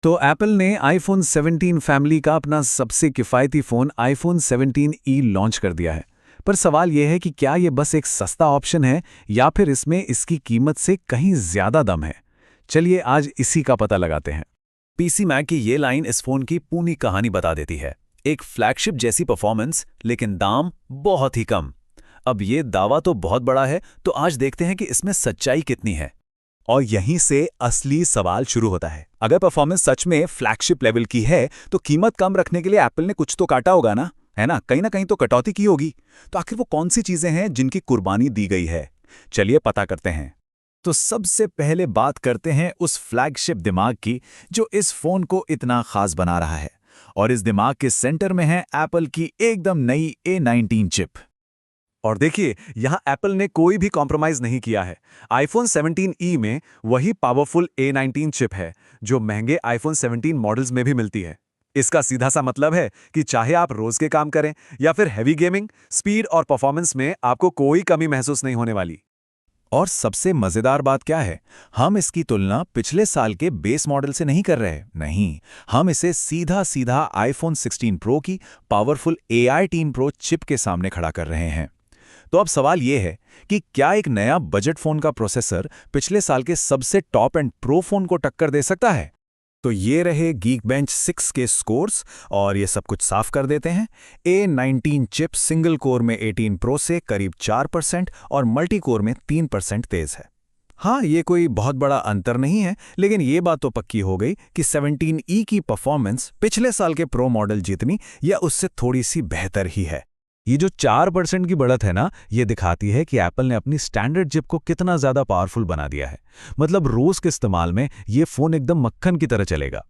तो एप्पल ने iPhone 17 family का अपना सबसे किफ़ायती फ़ोन आईफोन 17e लॉन्च कर दिया है। पर सवाल यह है कि क्या ये बस एक सस्ता ऑप्शन है या फिर इसमें इसकी कीमत से कहीं ज़्यादा दम है। चलिए आज इसी का पता लगाते हैं। पीसी मैक की ये लाइन इस फोन की पूरी कहानी बता देती है। एक फ्लैगशिप जैसी परफॉर्मेंस, लेकिन दाम बहुत ही कम। अब ये दावा तो बहुत बड़ा है, तो आज देखते हैं कि इसमें सच्चाई कितनी है। और यहीं से असली सवाल शुरू होता है। अगर परफॉर्मेंस सच में फ्लैगशिप लेवल की है तो कीमत कम रखने के लिए एप्पल ने कुछ तो काटा होगा ना, है ना? कहीं ना कहीं तो कटौती की होगी। तो आखिर वो कौन सी चीजें हैं जिनकी कुर्बानी दी गई है? चलिए पता करते हैं। तो सबसे पहले बात करते हैं उस फ्लैगशिप दिमाग की जो इस फोन को इतना खास बना रहा है। और इस दिमाग के सेंटर में है एप्पल की एकदम नई A19 चिप। और देखिए, यहाँ एप्पल ने कोई भी कॉम्प्रोमाइज नहीं किया है। आईफोन 17e में वही पावरफुल A19 चिप है जो महंगे आईफोन 17 मॉडल्स में भी मिलती है। इसका सीधा सा मतलब है कि चाहे आप रोज के काम करें या फिर हैवी गेमिंग, स्पीड और परफॉर्मेंस में आपको कोई कमी महसूस नहीं होने वाली। और सबसे मजेदार बात क्या है, हम इसकी तुलना पिछले साल के बेस मॉडल से नहीं कर रहे। नहीं, हम इसे सीधा सीधा आईफोन 16 प्रो की पावरफुल A18 प्रो चिप के सामने खड़ा कर रहे हैं। तो अब सवाल यह है कि क्या एक नया बजट फोन का प्रोसेसर पिछले साल के सबसे टॉप एंड प्रो फोन को टक्कर दे सकता है? तो ये रहे Geekbench 6 के स्कोर्स, और ये सब कुछ साफ कर देते हैं। A19 चिप सिंगल कोर में 18 प्रो से करीब 4% और मल्टी कोर में 3% तेज है। हाँ, ये कोई बहुत बड़ा अंतर नहीं है, लेकिन ये बात तो पक्की हो गई कि 17e की परफॉर्मेंस पिछले साल के प्रो मॉडल जितनी या उससे थोड़ी सी बेहतर ही है। ये जो 4% की बढ़त है ना, ये दिखाती है कि एप्पल ने अपनी स्टैंडर्ड चिप को कितना ज़्यादा पावरफुल बना दिया है। मतलब रोज के इस्तेमाल में ये फ़ोन एकदम मक्खन की तरह चलेगा।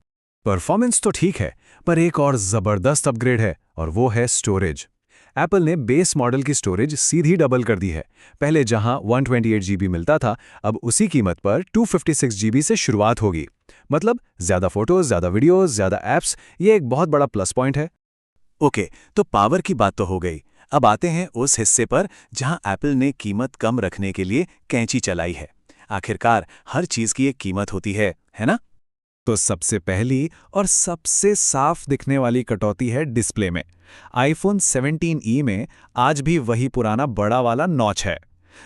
परफॉर्मेंस तो ठीक है, पर एक और ज़बरदस्त अपग्रेड है, और वो है स्टोरेज। एप्पल ने बेस मॉडल की स्टोरेज सीधी डबल कर दी है। पहले जहां 128 GB मिलता था, अब उसी कीमत पर 256 GB से शुरुआत होगी। मतलब ज़्यादा फोटोज, ज़्यादा वीडियोज़, ज़्यादा ऐप्स, ये एक बहुत बड़ा प्लस पॉइंट है। ओके, तो पावर की बात तो हो गई। अब आते हैं उस हिस्से पर जहां एप्पल ने कीमत कम रखने के लिए कैंची चलाई है। आखिरकार हर चीज की एक कीमत होती है ना? तो सबसे पहली और सबसे साफ दिखने वाली कटौती है डिस्प्ले में। आईफोन 17e में आज भी वही पुराना बड़ा वाला नॉच है,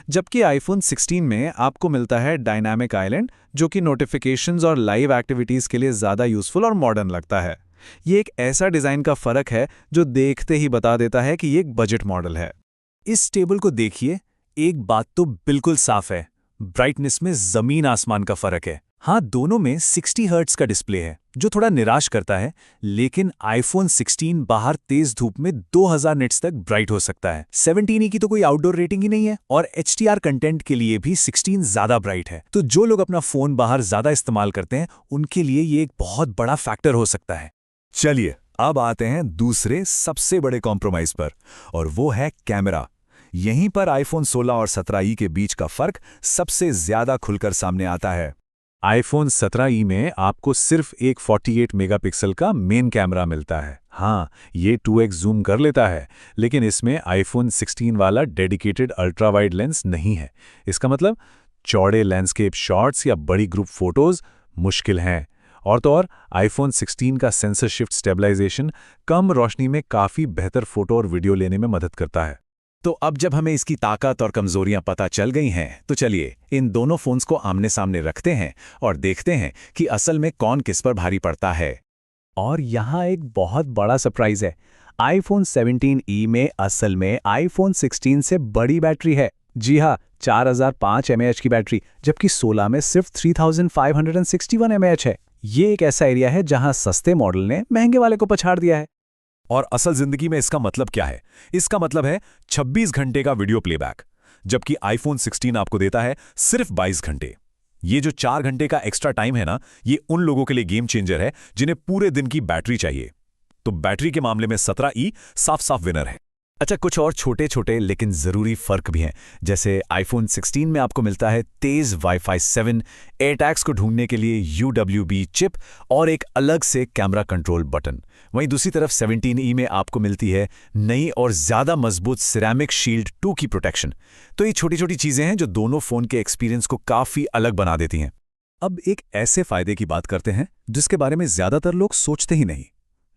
जबकि आईफोन 16 में आपको मिलता है डायनामिक आइलैंड, जो कि नोटिफिकेशंस और लाइव एक्टिविटीज़ के लिए ज़्यादा यूज़फुल और मॉडर्न लगता है। ये एक ऐसा डिज़ाइन का फ़र्क है जो देखते ही बता देता है कि ये एक बजट मॉडल है। इस टेबल को देखिए, एक बात तो बिल्कुल साफ है, ब्राइटनेस में ज़मीन आसमान का फ़र्क है। हाँ, दोनों में 60 हर्ट्ज का डिस्प्ले है, जो थोड़ा निराश करता है, लेकिन आईफोन 16 बाहर तेज धूप में 2000 निट्स तक ब्राइट हो सकता है। 17e की तो कोई आउटडोर रेटिंग ही नहीं है, और HDR कंटेंट के लिए भी 16 ज़्यादा ब्राइट है। तो जो लोग अपना फ़ोन बाहर ज़्यादा इस्तेमाल करते हैं, उनके लिए ये एक बहुत बड़ा फैक्टर हो सकता है। चलिए अब आते हैं दूसरे सबसे बड़े कॉम्प्रोमाइज पर, और वो है कैमरा। यहीं पर आईफोन 16 और 17e के बीच का फर्क सबसे ज्यादा खुलकर सामने आता है। आईफोन 17e में आपको सिर्फ एक 48 मेगापिक्सल का मेन कैमरा मिलता है। हाँ, ये 2x जूम कर लेता है, लेकिन इसमें आईफोन 16 वाला डेडिकेटेड अल्ट्रा वाइड लेंस नहीं है। इसका मतलब चौड़े लैंडस्केप शॉट्स या बड़ी ग्रुप फोटोज मुश्किल हैं। और तो और आईफोन 16 का सेंसर शिफ्ट स्टेबलाइजेशन कम रोशनी में काफ़ी बेहतर फोटो और वीडियो लेने में मदद करता है। तो अब जब हमें इसकी ताकत और कमजोरियां पता चल गई हैं, तो चलिए इन दोनों फोन्स को आमने सामने रखते हैं और देखते हैं कि असल में कौन किस पर भारी पड़ता है। और यहाँ एक बहुत बड़ा सरप्राइज है। आईफोन 17e में असल में आईफोन 16 से बड़ी बैटरी है। जी हाँ, 4005 mAh की बैटरी, जबकि 16 में सिर्फ 3561 mAh है। ये एक ऐसा एरिया है जहां सस्ते मॉडल ने महंगे वाले को पछाड़ दिया है। और असल जिंदगी में इसका मतलब क्या है? इसका मतलब है 26 घंटे का वीडियो प्लेबैक, जबकि आईफोन 16 आपको देता है सिर्फ 22 घंटे। ये जो 4 घंटे का एक्स्ट्रा टाइम है ना, ये उन लोगों के लिए गेम चेंजर है जिन्हें पूरे दिन की बैटरी चाहिए। तो बैटरी के मामले में 17e साफ साफ विनर है। अच्छा, कुछ और छोटे छोटे लेकिन ज़रूरी फ़र्क भी हैं। जैसे आईफोन 16 में आपको मिलता है तेज़ वाईफाई 7, एयरटैग्स को ढूंढने के लिए UWB चिप और एक अलग से कैमरा कंट्रोल बटन। वहीं दूसरी तरफ 17e में आपको मिलती है नई और ज़्यादा मजबूत सिरेमिक शील्ड 2 की प्रोटेक्शन। तो ये छोटी छोटी चीज़ें हैं जो दोनों फ़ोन के एक्सपीरियंस को काफ़ी अलग बना देती हैं। अब एक ऐसे फायदे की बात करते हैं जिसके बारे में ज्यादातर लोग सोचते ही नहीं,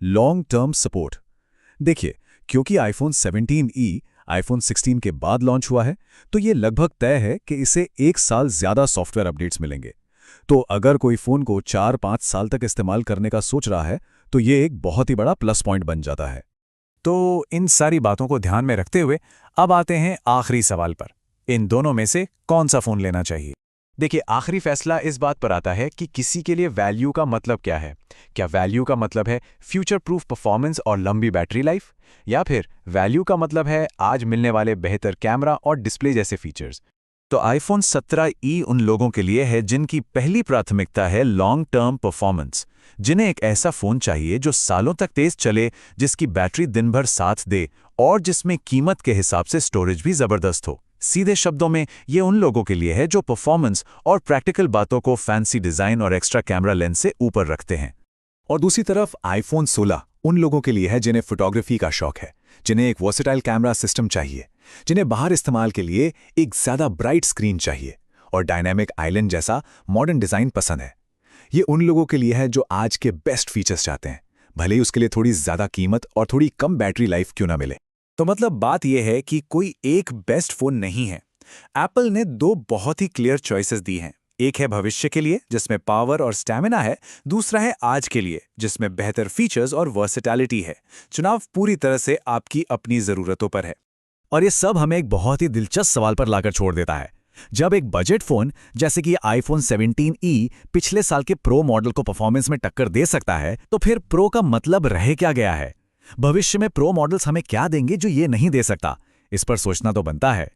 लॉन्ग टर्म सपोर्ट। देखिए, क्योंकि आईफोन 17e आईफोन 16 के बाद लॉन्च हुआ है, तो ये लगभग तय है कि इसे 1 साल ज्यादा सॉफ्टवेयर अपडेट्स मिलेंगे। तो अगर कोई फोन को 4-5 साल तक इस्तेमाल करने का सोच रहा है, तो ये एक बहुत ही बड़ा प्लस पॉइंट बन जाता है। तो इन सारी बातों को ध्यान में रखते हुए अब आते हैं आखिरी सवाल पर, इन दोनों में से कौन सा फोन लेना चाहिए? देखिए, आखिरी फैसला इस बात पर आता है कि किसी के लिए वैल्यू का मतलब क्या है। क्या वैल्यू का मतलब है फ्यूचर प्रूफ परफॉर्मेंस और लंबी बैटरी लाइफ, या फिर वैल्यू का मतलब है आज मिलने वाले बेहतर कैमरा और डिस्प्ले जैसे फीचर्स। तो आईफोन 17e उन लोगों के लिए है जिनकी पहली प्राथमिकता है लॉन्ग टर्म परफॉर्मेंस, जिन्हें एक ऐसा फोन चाहिए जो सालों तक तेज चले, जिसकी बैटरी दिन भर साथ दे और जिसमें कीमत के हिसाब से स्टोरेज भी जबरदस्त हो। सीधे शब्दों में ये उन लोगों के लिए है जो परफॉर्मेंस और प्रैक्टिकल बातों को फैंसी डिजाइन और एक्स्ट्रा कैमरा लेंस से ऊपर रखते हैं। और दूसरी तरफ आईफोन 16 उन लोगों के लिए है जिन्हें फोटोग्राफी का शौक है, जिन्हें एक वर्सेटाइल कैमरा सिस्टम चाहिए, जिन्हें बाहर इस्तेमाल के लिए एक ज्यादा ब्राइट स्क्रीन चाहिए और डायनामिक आइलैंड जैसा मॉडर्न डिजाइन पसंद है। ये उन लोगों के लिए है जो आज के बेस्ट फीचर्स चाहते हैं, भले ही उसके लिए थोड़ी ज्यादा कीमत और थोड़ी कम बैटरी लाइफ क्यों ना मिले। तो मतलब बात यह है कि कोई एक बेस्ट फोन नहीं है। एप्पल ने 2 बहुत ही क्लियर चॉइसेस दी हैं। एक है भविष्य के लिए जिसमें पावर और स्टैमिना है, दूसरा है आज के लिए जिसमें बेहतर फीचर्स और वर्सेटैलिटी है। चुनाव पूरी तरह से आपकी अपनी जरूरतों पर है। और ये सब हमें एक बहुत ही दिलचस्प सवाल पर लाकर छोड़ देता है। जब एक बजट फोन जैसे कि आईफोन 17e पिछले साल के प्रो मॉडल को परफॉर्मेंस में टक्कर दे सकता है, तो फिर प्रो का मतलब रह क्या गया है? भविष्य में प्रो मॉडल्स हमें क्या देंगे जो ये नहीं दे सकता? इस पर सोचना तो बनता है।